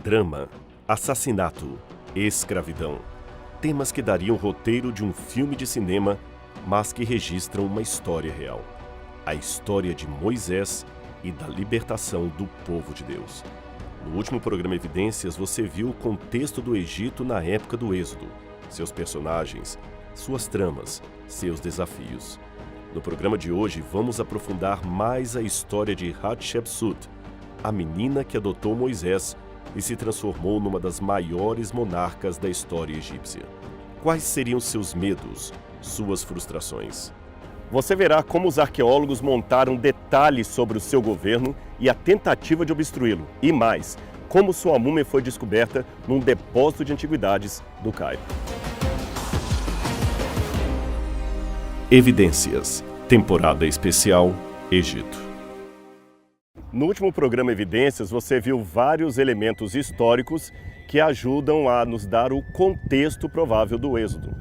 drama, assassinato, escravidão. Temas que dariam o roteiro de um filme de cinema, mas que registram uma história real. A história de Moisés e da libertação do povo de Deus. No último programa Evidências, você viu o contexto do Egito na época do Êxodo, seus personagens, suas tramas, seus desafios. No programa de hoje, vamos aprofundar mais a história de Hatshepsut, a menina que adotou Moisés e se transformou numa das maiores monarcas da história egípcia. Quais seriam seus medos, suas frustrações? Você verá como os arqueólogos montaram detalhes sobre o seu governo e a tentativa de obstruí-lo. E mais, como sua múmia foi descoberta num depósito de antiguidades do Cairo. Evidências, temporada especial, Egito. No último programa Evidências, você viu vários elementos históricos que ajudam a nos dar o contexto provável do Êxodo.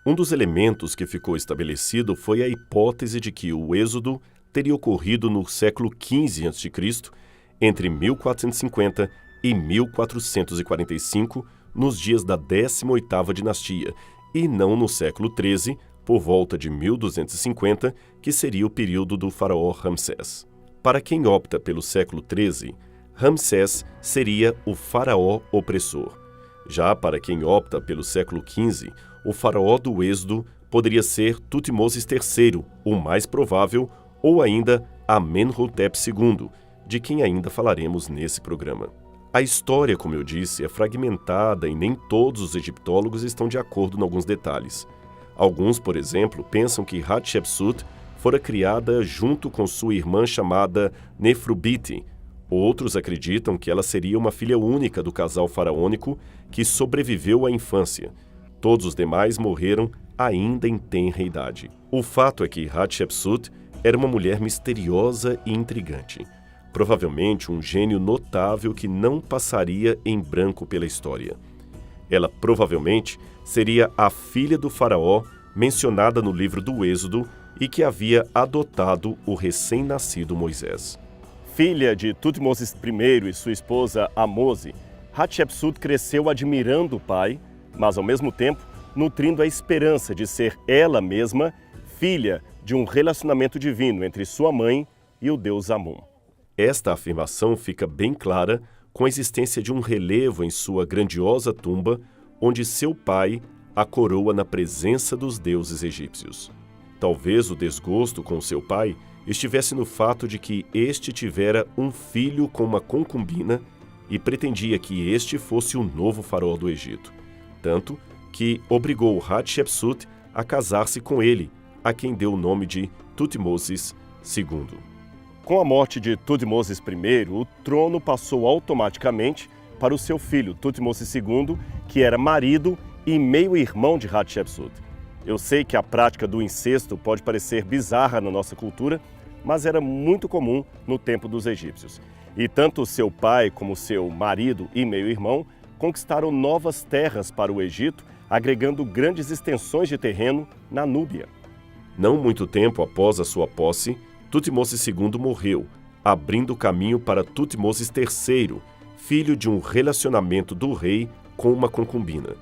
Um dos elementos que ficou estabelecido foi a hipótese de que o Êxodo teria ocorrido no século XV a.C., entre 1450 e 1445, nos dias da 18ª dinastia, e não no século XIII, por volta de 1250, que seria o período do faraó Ramsés. Para quem opta pelo século XIII, Ramsés seria o faraó opressor. Já para quem opta pelo século XV, o faraó do Êxodo poderia ser Tutmoses III, o mais provável, ou ainda Amenhotep II, de quem ainda falaremos nesse programa. A história, como eu disse, é fragmentada e nem todos os egiptólogos estão de acordo em alguns detalhes. Alguns, por exemplo, pensam que Hatshepsut fora criada junto com sua irmã chamada Nefrubiti. Outros acreditam que ela seria uma filha única do casal faraônico que sobreviveu à infância. Todos os demais morreram ainda em tenra idade. O fato é que Hatshepsut era uma mulher misteriosa e intrigante. Provavelmente um gênio notável que não passaria em branco pela história. Ela provavelmente seria a filha do faraó mencionada no livro do Êxodo e que havia adotado o recém-nascido Moisés. Filha de Tutmoses I e sua esposa Ahmose, Hatshepsut cresceu admirando o pai, mas ao mesmo tempo nutrindo a esperança de ser ela mesma filha de um relacionamento divino entre sua mãe e o deus Amon. Esta afirmação fica bem clara com a existência de um relevo em sua grandiosa tumba, onde seu pai a coroa na presença dos deuses egípcios. Talvez o desgosto com seu pai estivesse no fato de que este tivera um filho com uma concubina e pretendia que este fosse o novo faraó do Egito, tanto que obrigou Hatshepsut a casar-se com ele, a quem deu o nome de Tutmoses II. Com a morte de Tutmoses I, o trono passou automaticamente para o seu filho, Tutmoses II, que era marido e meio-irmão de Hatshepsut. Eu sei que a prática do incesto pode parecer bizarra na nossa cultura, mas era muito comum no tempo dos egípcios. E tanto seu pai como seu marido e meio-irmão conquistaram novas terras para o Egito, agregando grandes extensões de terreno na Núbia. Não muito tempo após a sua posse, Tutmoses II morreu, abrindo caminho para Tutmoses III, filho de um relacionamento do rei com uma concubina.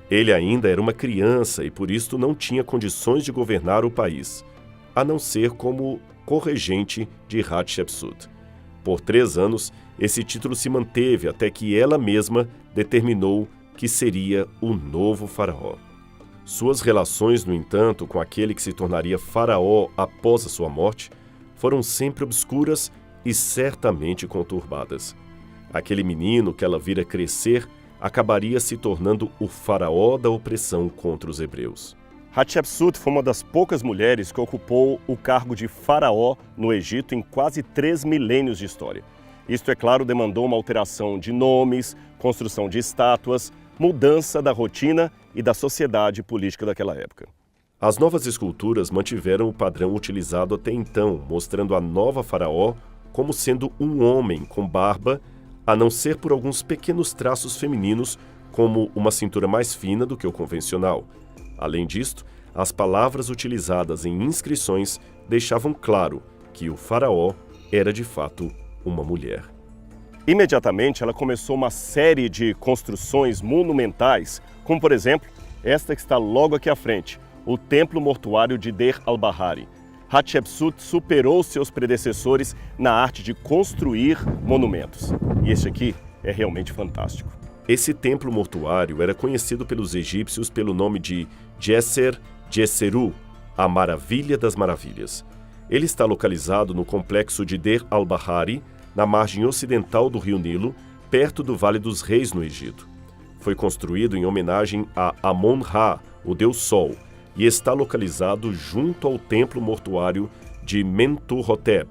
Ele ainda era uma criança e por isso não tinha condições de governar o país, a não ser como corregente de Hatshepsut. Por 3 anos, esse título se manteve até que ela mesma determinou que seria o novo faraó. Suas relações, no entanto, com aquele que se tornaria faraó após a sua morte, foram sempre obscuras e certamente conturbadas. Aquele menino que ela vira crescer acabaria se tornando o faraó da opressão contra os hebreus. Hatshepsut foi uma das poucas mulheres que ocupou o cargo de faraó no Egito em quase 3 milênios de história. Isto, é claro, demandou uma alteração de nomes, construção de estátuas, mudança da rotina e da sociedade política daquela época. As novas esculturas mantiveram o padrão utilizado até então, mostrando a nova faraó como sendo um homem com barba, a não ser por alguns pequenos traços femininos, como uma cintura mais fina do que o convencional. Além disto, as palavras utilizadas em inscrições deixavam claro que o faraó era de fato uma mulher. Imediatamente ela começou uma série de construções monumentais, como por exemplo, esta que está logo aqui à frente, o Templo Mortuário de Deir al-Bahari. Hatshepsut superou seus predecessores na arte de construir monumentos. E este aqui é realmente fantástico. Esse templo mortuário era conhecido pelos egípcios pelo nome de Djeser Djeseru, a Maravilha das Maravilhas. Ele está localizado no complexo de Deir al-Bahari, na margem ocidental do rio Nilo, perto do Vale dos Reis, no Egito. Foi construído em homenagem a Amon-Ra, o deus Sol, e está localizado junto ao templo mortuário de Mentuhotep.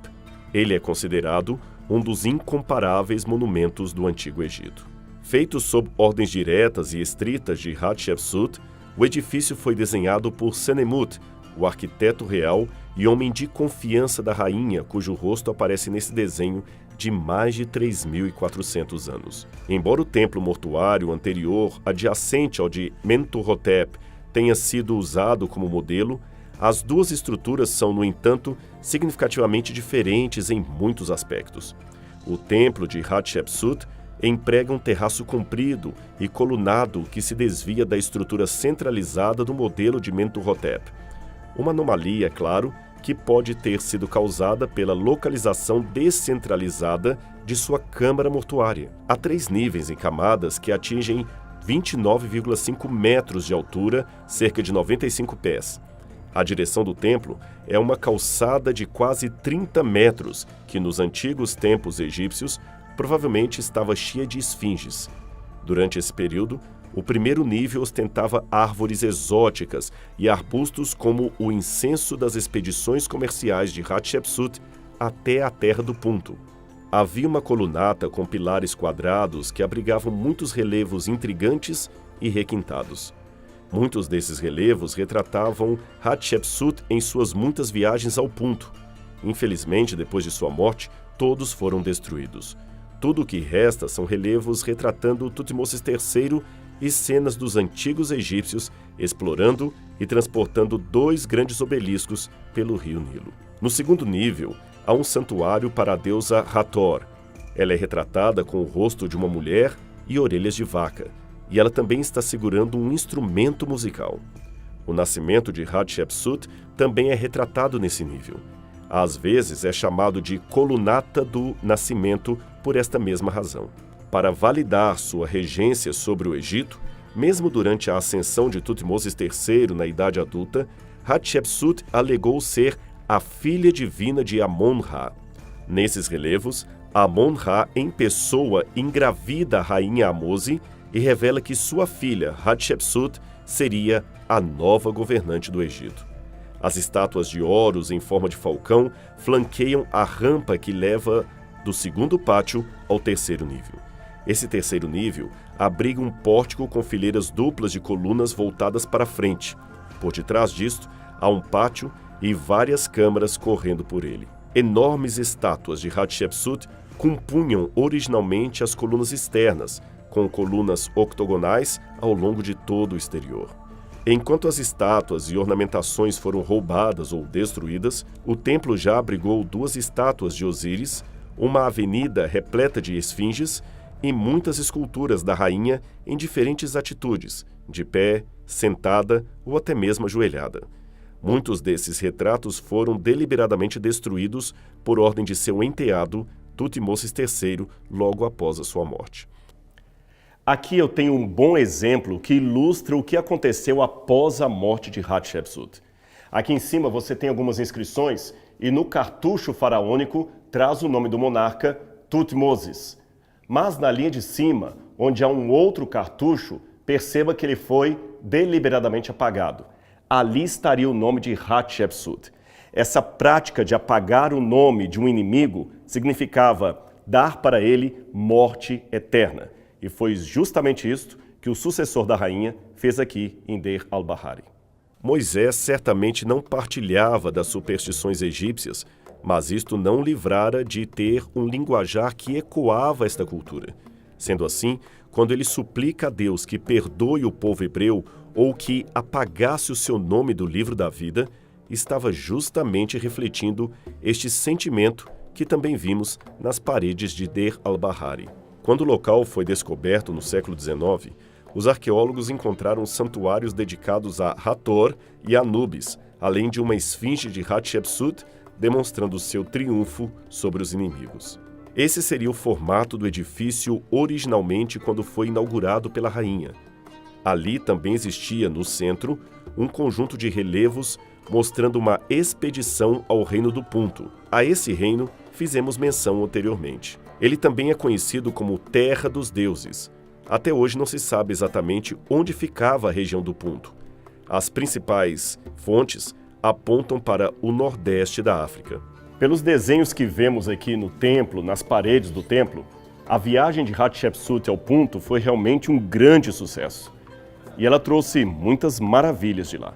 Ele é considerado um dos incomparáveis monumentos do Antigo Egito. Feito sob ordens diretas e estritas de Hatshepsut, o edifício foi desenhado por Senemut, o arquiteto real e homem de confiança da rainha, cujo rosto aparece nesse desenho de mais de 3.400 anos. Embora o templo mortuário anterior, adjacente ao de Mentuhotep, tenha sido usado como modelo, as duas estruturas são, no entanto, significativamente diferentes em muitos aspectos. O templo de Hatshepsut emprega um terraço comprido e colunado que se desvia da estrutura centralizada do modelo de Mentuhotep. Uma anomalia, é claro, que pode ter sido causada pela localização descentralizada de sua câmara mortuária. Há 3 níveis em camadas que atingem 29,5 metros de altura, cerca de 95 pés. A direção do templo é uma calçada de quase 30 metros, que nos antigos templos egípcios provavelmente estava cheia de esfinges. Durante esse período, o primeiro nível ostentava árvores exóticas e arbustos como o incenso das expedições comerciais de Hatshepsut até a Terra do Punto. Havia uma colunata com pilares quadrados que abrigavam muitos relevos intrigantes e requintados. Muitos desses relevos retratavam Hatshepsut em suas muitas viagens ao Punto. Infelizmente, depois de sua morte, todos foram destruídos. Tudo o que resta são relevos retratando Tutmosis III e cenas dos antigos egípcios explorando e transportando 2 grandes obeliscos pelo rio Nilo. No segundo nível, há um santuário para a deusa Hathor. Ela é retratada com o rosto de uma mulher e orelhas de vaca, e ela também está segurando um instrumento musical. O nascimento de Hatshepsut também é retratado nesse nível. Às vezes é chamado de colunata do nascimento por esta mesma razão. Para validar sua regência sobre o Egito, mesmo durante a ascensão de Tutmosis III na idade adulta, Hatshepsut alegou ser a filha divina de Amon-Ra. Nesses relevos, Amon-Ra em pessoa engravida a rainha Amose e revela que sua filha, Hatshepsut, seria a nova governante do Egito. As estátuas de Horus em forma de falcão flanqueiam a rampa que leva do segundo pátio ao terceiro nível. Esse terceiro nível abriga um pórtico com fileiras duplas de colunas voltadas para frente. Por detrás disto, há um pátio e várias câmaras correndo por ele. Enormes estátuas de Hatshepsut compunham originalmente as colunas externas, com colunas octogonais ao longo de todo o exterior. Enquanto as estátuas e ornamentações foram roubadas ou destruídas, o templo já abrigou 2 estátuas de Osíris, uma avenida repleta de esfinges e muitas esculturas da rainha em diferentes atitudes, de pé, sentada ou até mesmo ajoelhada. Muitos desses retratos foram deliberadamente destruídos por ordem de seu enteado, Tutmosis III, logo após a sua morte. Aqui eu tenho um bom exemplo que ilustra o que aconteceu após a morte de Hatshepsut. Aqui em cima você tem algumas inscrições e no cartucho faraônico traz o nome do monarca, Tutmosis. Mas na linha de cima, onde há um outro cartucho, perceba que ele foi deliberadamente apagado. Ali estaria o nome de Hatshepsut. Essa prática de apagar o nome de um inimigo significava dar para ele morte eterna. E foi justamente isto que o sucessor da rainha fez aqui em Deir al-Bahari. Moisés certamente não partilhava das superstições egípcias, mas isto não livrara de ter um linguajar que ecoava esta cultura. Sendo assim, quando ele suplica a Deus que perdoe o povo hebreu ou que apagasse o seu nome do livro da vida, estava justamente refletindo este sentimento que também vimos nas paredes de Deir al-Bahari. Quando o local foi descoberto no século XIX, os arqueólogos encontraram santuários dedicados a Hathor e Anubis, além de uma esfinge de Hatshepsut, demonstrando seu triunfo sobre os inimigos. Esse seria o formato do edifício originalmente quando foi inaugurado pela rainha. Ali também existia, no centro, um conjunto de relevos mostrando uma expedição ao Reino do Punto. A esse reino fizemos menção anteriormente. Ele também é conhecido como Terra dos Deuses. Até hoje não se sabe exatamente onde ficava a região do Punto. As principais fontes apontam para o nordeste da África. Pelos desenhos que vemos aqui no templo, nas paredes do templo, a viagem de Hatshepsut ao Punto foi realmente um grande sucesso. E ela trouxe muitas maravilhas de lá.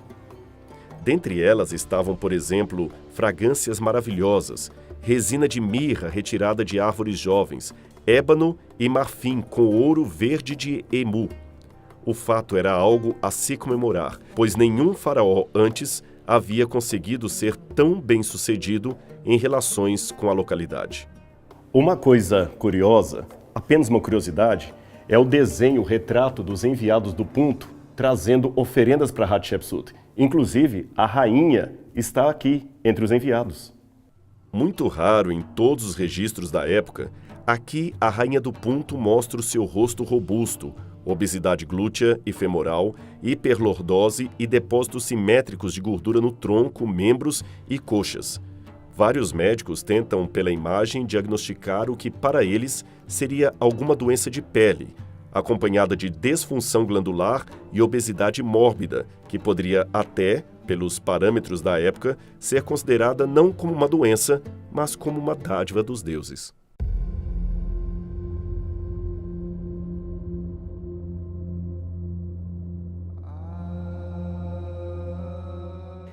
Dentre elas estavam, por exemplo, fragrâncias maravilhosas, resina de mirra retirada de árvores jovens, ébano e marfim com ouro verde de emu. O fato era algo a se comemorar, pois nenhum faraó antes havia conseguido ser tão bem-sucedido em relações com a localidade. Uma coisa curiosa, apenas uma curiosidade, é o desenho, o retrato dos enviados do Punto trazendo oferendas para Hatshepsut. Inclusive, a rainha está aqui entre os enviados. Muito raro em todos os registros da época, aqui a rainha do Punto mostra o seu rosto robusto, obesidade glútea e femoral, hiperlordose e depósitos simétricos de gordura no tronco, membros e coxas. Vários médicos tentam, pela imagem, diagnosticar o que para eles seria alguma doença de pele, acompanhada de disfunção glandular e obesidade mórbida, que poderia até, pelos parâmetros da época, ser considerada não como uma doença, mas como uma dádiva dos deuses.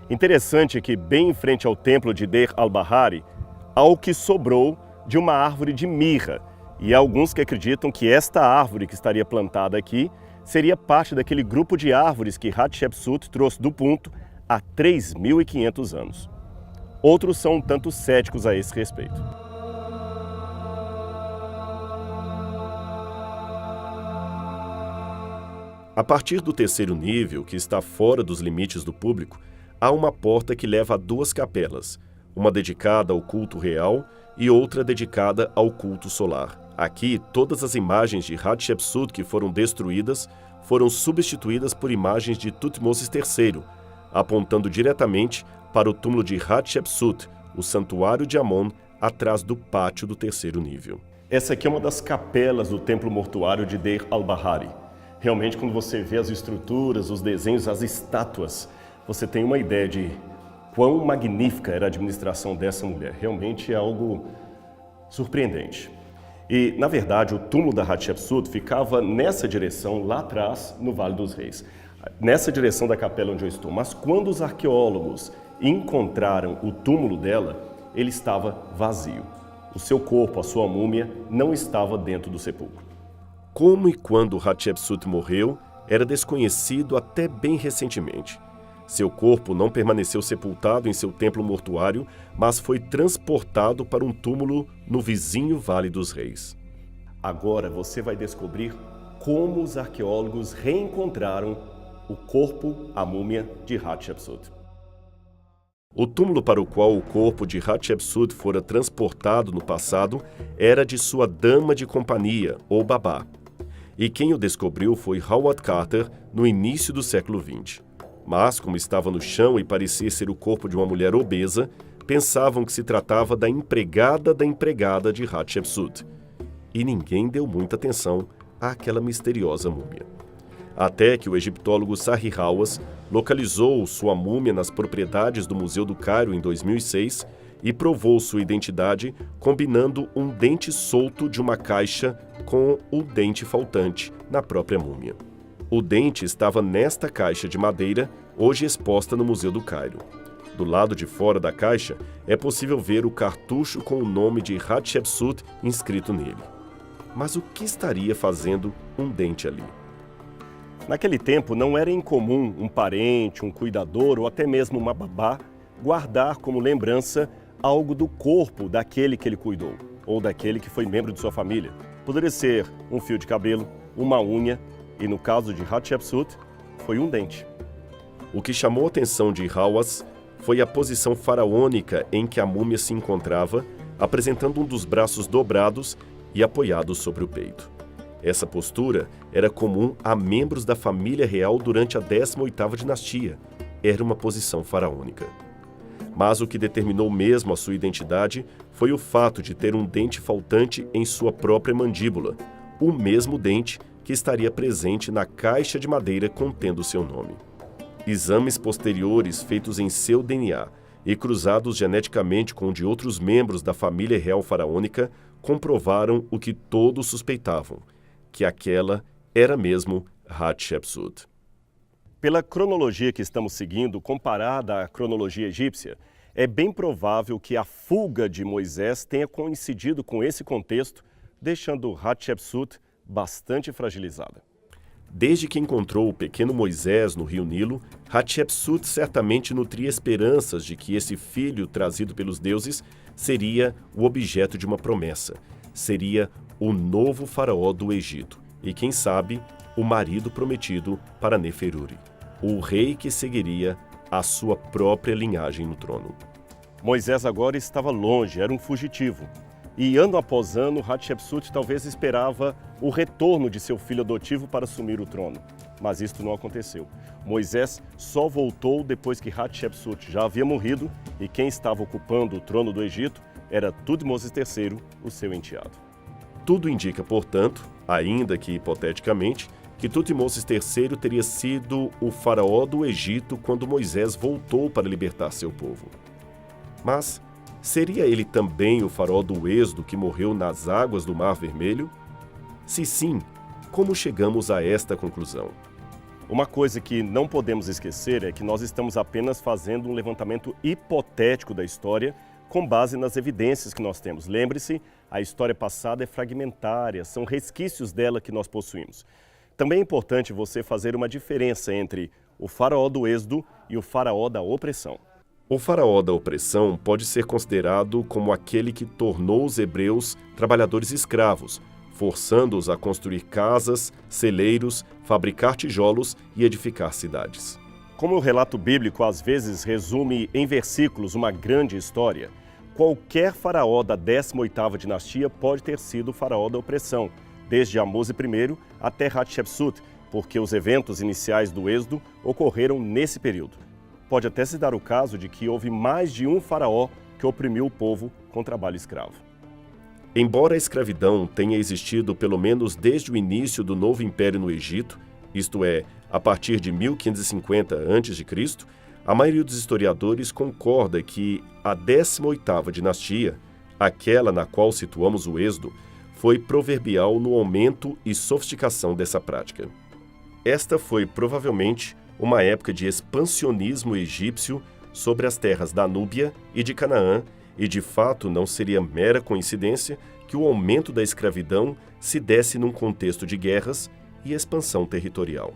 Interessante que, bem em frente ao templo de Deir al-Bahari, há o que sobrou de uma árvore de mirra, e há alguns que acreditam que esta árvore que estaria plantada aqui seria parte daquele grupo de árvores que Hatshepsut trouxe do Punto há 3.500 anos. Outros são um tanto céticos a esse respeito. A partir do terceiro nível, que está fora dos limites do público, há uma porta que leva a duas capelas, uma dedicada ao culto real e outra dedicada ao culto solar. Aqui, todas as imagens de Hatshepsut que foram destruídas foram substituídas por imagens de Thutmose III, apontando diretamente para o túmulo de Hatshepsut, o santuário de Amon, atrás do pátio do terceiro nível. Essa aqui é uma das capelas do templo mortuário de Deir al-Bahari. Realmente, quando você vê as estruturas, os desenhos, as estátuas, você tem uma ideia de quão magnífica era a administração dessa mulher. Realmente é algo surpreendente. E, na verdade, o túmulo da Hatshepsut ficava nessa direção, lá atrás, no Vale dos Reis. Nessa direção da capela onde eu estou. Mas quando os arqueólogos encontraram o túmulo dela, ele estava vazio. O seu corpo, a sua múmia, não estava dentro do sepulcro. Como e quando Hatshepsut morreu, era desconhecido até bem recentemente. Seu corpo não permaneceu sepultado em seu templo mortuário, mas foi transportado para um túmulo no vizinho Vale dos Reis. Agora você vai descobrir como os arqueólogos reencontraram o corpo, a múmia de Hatshepsut. O túmulo para o qual o corpo de Hatshepsut fora transportado no passado era de sua dama de companhia, ou babá. E quem o descobriu foi Howard Carter no início do século XX. Mas, como estava no chão e parecia ser o corpo de uma mulher obesa, pensavam que se tratava da empregada de Hatshepsut. E ninguém deu muita atenção àquela misteriosa múmia. Até que o egiptólogo Zahi Hawass localizou sua múmia nas propriedades do Museu do Cairo em 2006 e provou sua identidade combinando um dente solto de uma caixa com o dente faltante na própria múmia. O dente estava nesta caixa de madeira, hoje exposta no Museu do Cairo. Do lado de fora da caixa, é possível ver o cartucho com o nome de Hatshepsut inscrito nele. Mas o que estaria fazendo um dente ali? Naquele tempo, não era incomum um parente, um cuidador ou até mesmo uma babá guardar como lembrança algo do corpo daquele que ele cuidou, ou daquele que foi membro de sua família. Poderia ser um fio de cabelo, uma unha, e no caso de Hatshepsut, foi um dente. O que chamou a atenção de Hawass foi a posição faraônica em que a múmia se encontrava, apresentando um dos braços dobrados e apoiado sobre o peito. Essa postura era comum a membros da família real durante a 18ª dinastia. Era uma posição faraônica. Mas o que determinou mesmo a sua identidade foi o fato de ter um dente faltante em sua própria mandíbula, o mesmo dente que estaria presente na caixa de madeira contendo seu nome. Exames posteriores feitos em seu DNA e cruzados geneticamente com o de outros membros da família real faraônica comprovaram o que todos suspeitavam, que aquela era mesmo Hatshepsut. Pela cronologia que estamos seguindo, comparada à cronologia egípcia, é bem provável que a fuga de Moisés tenha coincidido com esse contexto, deixando Hatshepsut bastante fragilizada. Desde que encontrou o pequeno Moisés no rio Nilo, Hatshepsut certamente nutria esperanças de que esse filho trazido pelos deuses seria o objeto de uma promessa, seria o novo faraó do Egito e, quem sabe, o marido prometido para Neferuri, o rei que seguiria a sua própria linhagem no trono. Moisés agora estava longe, era um fugitivo. E ano após ano, Hatshepsut talvez esperava o retorno de seu filho adotivo para assumir o trono. Mas isto não aconteceu. Moisés só voltou depois que Hatshepsut já havia morrido e quem estava ocupando o trono do Egito era Tutmoses III, o seu enteado. Tudo indica, portanto, ainda que hipoteticamente, que Tutmoses III teria sido o faraó do Egito quando Moisés voltou para libertar seu povo. Mas seria ele também o faraó do Êxodo que morreu nas águas do Mar Vermelho? Se sim, como chegamos a esta conclusão? Uma coisa que não podemos esquecer é que nós estamos apenas fazendo um levantamento hipotético da história com base nas evidências que nós temos. Lembre-se, a história passada é fragmentária, são resquícios dela que nós possuímos. Também é importante você fazer uma diferença entre o faraó do Êxodo e o faraó da opressão. O faraó da opressão pode ser considerado como aquele que tornou os hebreus trabalhadores escravos, forçando-os a construir casas, celeiros, fabricar tijolos e edificar cidades. Como o relato bíblico às vezes resume em versículos uma grande história, qualquer faraó da 18ª dinastia pode ter sido o faraó da opressão, desde Amose I até Hatshepsut, porque os eventos iniciais do Êxodo ocorreram nesse período. Pode até se dar o caso de que houve mais de um faraó que oprimiu o povo com trabalho escravo. Embora a escravidão tenha existido pelo menos desde o início do novo império no Egito, isto é, a partir de 1550 a.C., a maioria dos historiadores concorda que a 18ª dinastia, aquela na qual situamos o Êxodo, foi proverbial no aumento e sofisticação dessa prática. Esta foi provavelmente uma época de expansionismo egípcio sobre as terras da Núbia e de Canaã, e de fato não seria mera coincidência que o aumento da escravidão se desse num contexto de guerras e expansão territorial.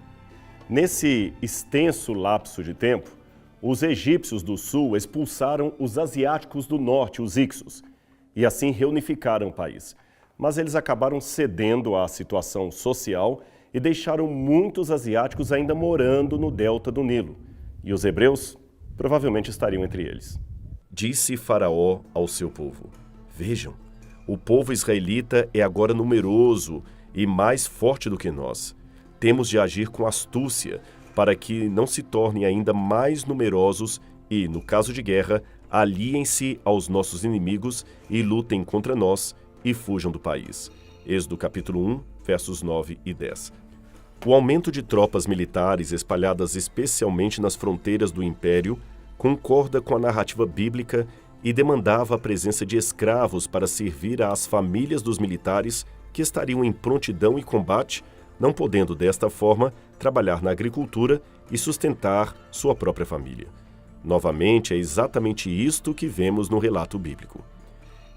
Nesse extenso lapso de tempo, os egípcios do sul expulsaram os asiáticos do norte, os Hyksos, e assim reunificaram o país. Mas eles acabaram cedendo à situação social e deixaram muitos asiáticos ainda morando no delta do Nilo. E os hebreus provavelmente estariam entre eles. Disse Faraó ao seu povo: Vejam, o povo israelita é agora numeroso e mais forte do que nós. Temos de agir com astúcia para que não se tornem ainda mais numerosos e, no caso de guerra, aliem-se aos nossos inimigos e lutem contra nós e fujam do país. Êxodo capítulo 1, versos 9 e 10. O aumento de tropas militares espalhadas especialmente nas fronteiras do Império concorda com a narrativa bíblica e demandava a presença de escravos para servir às famílias dos militares que estariam em prontidão e combate, não podendo desta forma trabalhar na agricultura e sustentar sua própria família. Novamente, é exatamente isto que vemos no relato bíblico.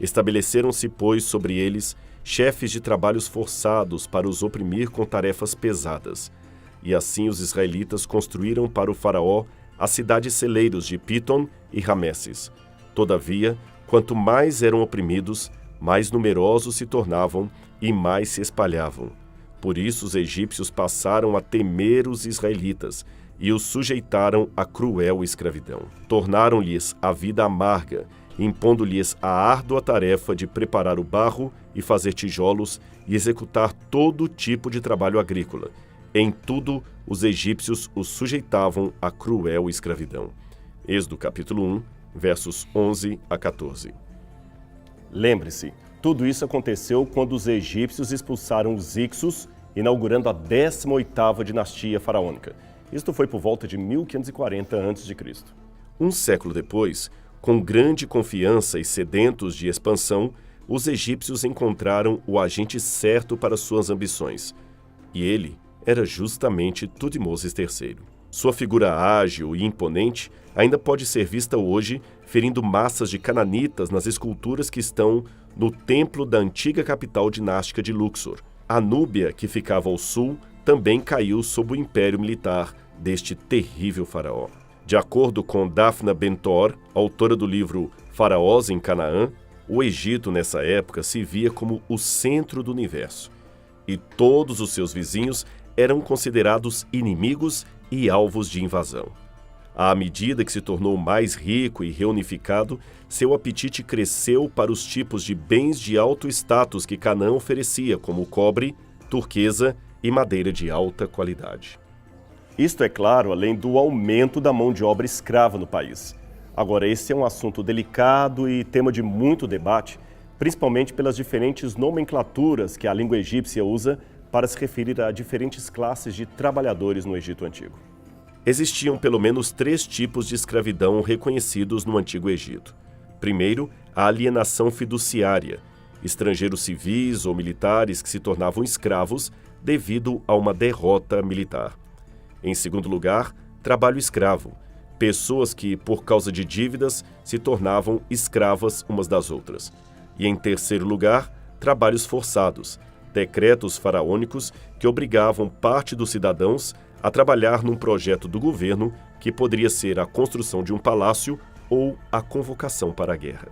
Estabeleceram-se, pois, sobre eles chefes de trabalhos forçados para os oprimir com tarefas pesadas. E assim os israelitas construíram para o faraó as cidades celeiros de Pitom e Ramesses. Todavia, Quanto mais eram oprimidos, mais numerosos se tornavam e mais se espalhavam. Por isso os egípcios passaram a temer os israelitas e os sujeitaram à cruel escravidão. Tornaram-lhes a vida amarga, impondo-lhes a árdua tarefa de preparar o barro e fazer tijolos e executar todo tipo de trabalho agrícola. Em tudo, os egípcios os sujeitavam à cruel escravidão. Êxodo capítulo 1, versos 11 a 14. Lembre-se, tudo isso aconteceu quando os egípcios expulsaram os Ixos, inaugurando a 18ª dinastia faraônica. Isto foi por volta de 1540 a.C. Um século depois, com grande confiança e sedentos de expansão, os egípcios encontraram o agente certo para suas ambições. E ele era justamente Tutmoses III. Sua figura ágil e imponente ainda pode ser vista hoje ferindo massas de cananitas nas esculturas que estão no templo da antiga capital dinástica de Luxor. A Núbia, que ficava ao sul, também caiu sob o império militar deste terrível faraó. De acordo com Daphna Ben-Tor, autora do livro Faraós em Canaã, o Egito nessa época se via como o centro do universo, e todos os seus vizinhos eram considerados inimigos e alvos de invasão. À medida que se tornou mais rico e reunificado, seu apetite cresceu para os tipos de bens de alto status que Canaã oferecia, como cobre, turquesa e madeira de alta qualidade. Isto é claro, além do aumento da mão de obra escrava no país. Agora, esse é um assunto delicado e tema de muito debate, principalmente pelas diferentes nomenclaturas que a língua egípcia usa para se referir a diferentes classes de trabalhadores no Egito Antigo. Existiam pelo menos 3 tipos de escravidão reconhecidos no Antigo Egito. Primeiro, a alienação fiduciária, estrangeiros civis ou militares que se tornavam escravos devido a uma derrota militar. Em segundo lugar, trabalho escravo, pessoas que, por causa de dívidas, se tornavam escravas umas das outras. E em terceiro lugar, trabalhos forçados, decretos faraônicos que obrigavam parte dos cidadãos a trabalhar num projeto do governo que poderia ser a construção de um palácio ou a convocação para a guerra.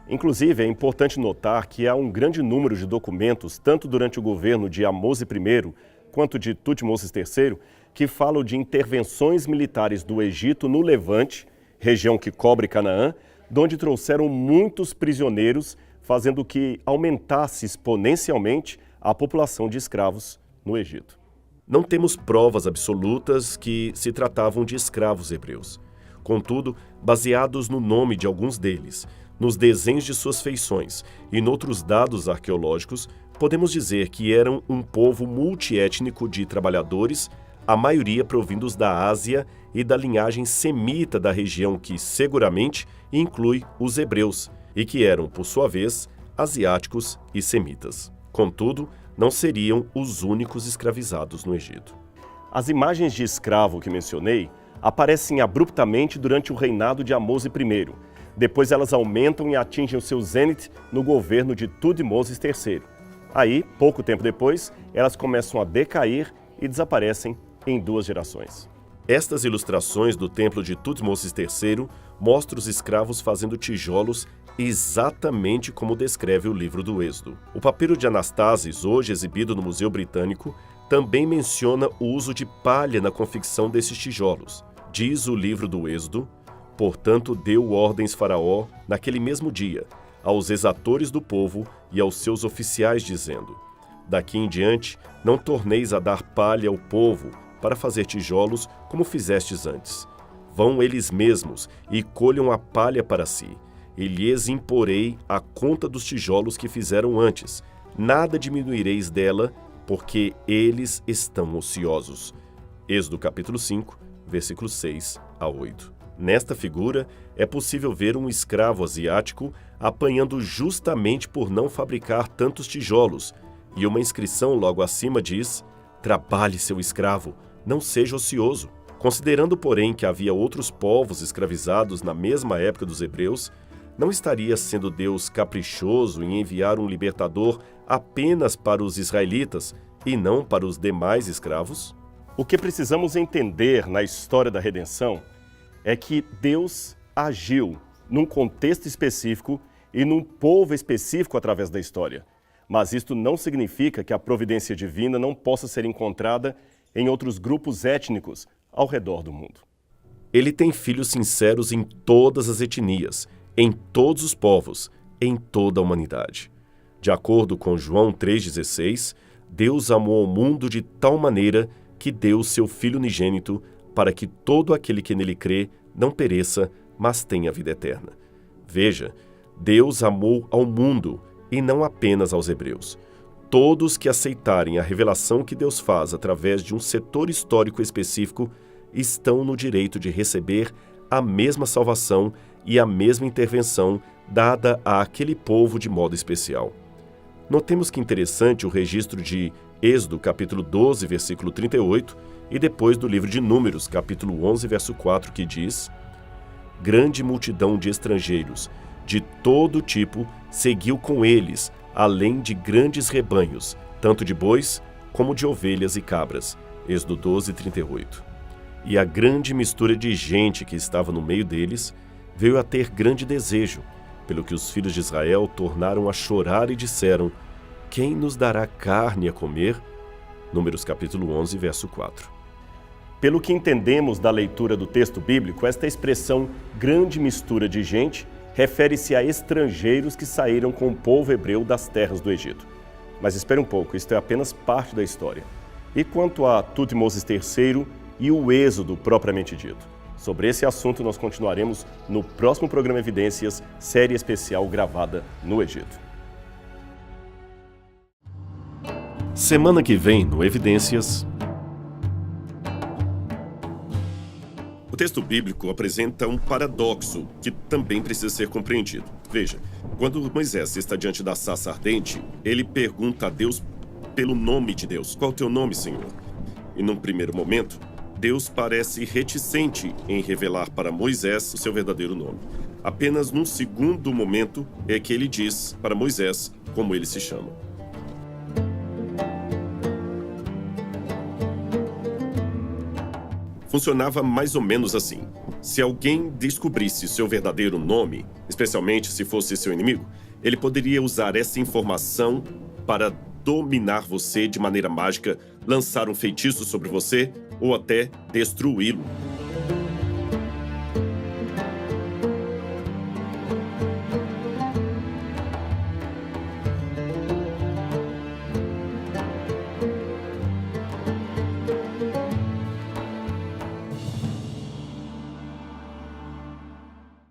Inclusive, é importante notar que há um grande número de documentos, tanto durante o governo de Ahmose I quanto de Tutmoses III, que falam de intervenções militares do Egito no Levante, região que cobre Canaã, de onde trouxeram muitos prisioneiros, fazendo que aumentasse exponencialmente a população de escravos no Egito. Não temos provas absolutas que se tratavam de escravos hebreus. Contudo, baseados no nome de alguns deles, nos desenhos de suas feições e noutros dados arqueológicos, podemos dizer que eram um povo multiétnico de trabalhadores, a maioria provindos da Ásia e da linhagem semita da região que seguramente inclui os hebreus e que eram, por sua vez, asiáticos e semitas. Contudo, não seriam os únicos escravizados no Egito. As imagens de escravo que mencionei aparecem abruptamente durante o reinado de Ahmose I. Depois elas aumentam e atingem o seu zênite no governo de Tutmoses III. Aí, pouco tempo depois, elas começam a decair e desaparecem em 2 gerações. Estas ilustrações do templo de Tutmoses III mostram os escravos fazendo tijolos exatamente como descreve o livro do Êxodo. O papiro de Anastasis, hoje exibido no Museu Britânico, também menciona o uso de palha na confecção desses tijolos. Diz o livro do Êxodo: portanto deu ordens Faraó, naquele mesmo dia, aos exatores do povo e aos seus oficiais, dizendo: daqui em diante não torneis a dar palha ao povo para fazer tijolos como fizestes antes. Vão eles mesmos e colham a palha para si, e lhes imporei a conta dos tijolos que fizeram antes. Nada diminuireis dela, porque eles estão ociosos. Êxodo capítulo 5, versículos 6 a 8. Nesta figura, é possível ver um escravo asiático apanhando justamente por não fabricar tantos tijolos, e uma inscrição logo acima diz: trabalhe seu escravo, não seja ocioso. Considerando, porém, que havia outros povos escravizados na mesma época dos hebreus, não estaria sendo Deus caprichoso em enviar um libertador apenas para os israelitas e não para os demais escravos? O que precisamos entender na história da redenção é que Deus agiu num contexto específico e num povo específico através da história. Mas isto não significa que a providência divina não possa ser encontrada em outros grupos étnicos ao redor do mundo. Ele tem filhos sinceros em todas as etnias, em todos os povos, em toda a humanidade. De acordo com João 3,16, Deus amou ao mundo de tal maneira que deu o seu Filho unigênito para que todo aquele que nele crê não pereça, mas tenha vida eterna. Veja, Deus amou ao mundo e não apenas aos hebreus. Todos que aceitarem a revelação que Deus faz através de um setor histórico específico estão no direito de receber a mesma salvação e a mesma intervenção dada àquele povo de modo especial. Notemos que interessante o registro de Êxodo, capítulo 12, versículo 38, e depois do livro de Números, capítulo 11, verso 4, que diz: grande multidão de estrangeiros, de todo tipo, seguiu com eles, além de grandes rebanhos, tanto de bois como de ovelhas e cabras. Êxodo 12, 38. E a grande mistura de gente que estava no meio deles veio a ter grande desejo, pelo que os filhos de Israel tornaram a chorar e disseram: quem nos dará carne a comer? Números capítulo 11, verso 4. Pelo que entendemos da leitura do texto bíblico, esta expressão grande mistura de gente refere-se a estrangeiros que saíram com o povo hebreu das terras do Egito. Mas espere um pouco, isto é apenas parte da história. E quanto a Tutmoses III e o Êxodo propriamente dito? Sobre esse assunto nós continuaremos no próximo programa Evidências, série especial gravada no Egito. Semana que vem no Evidências. O texto bíblico apresenta um paradoxo que também precisa ser compreendido. Veja, quando Moisés está diante da sarça ardente, ele pergunta a Deus pelo nome de Deus. Qual é o teu nome, Senhor? E num primeiro momento, Deus parece reticente em revelar para Moisés o seu verdadeiro nome. Apenas num segundo momento é que ele diz para Moisés como ele se chama. Funcionava mais ou menos assim. Se alguém descobrisse seu verdadeiro nome, especialmente se fosse seu inimigo, ele poderia usar essa informação para dominar você de maneira mágica, lançar um feitiço sobre você ou até destruí-lo.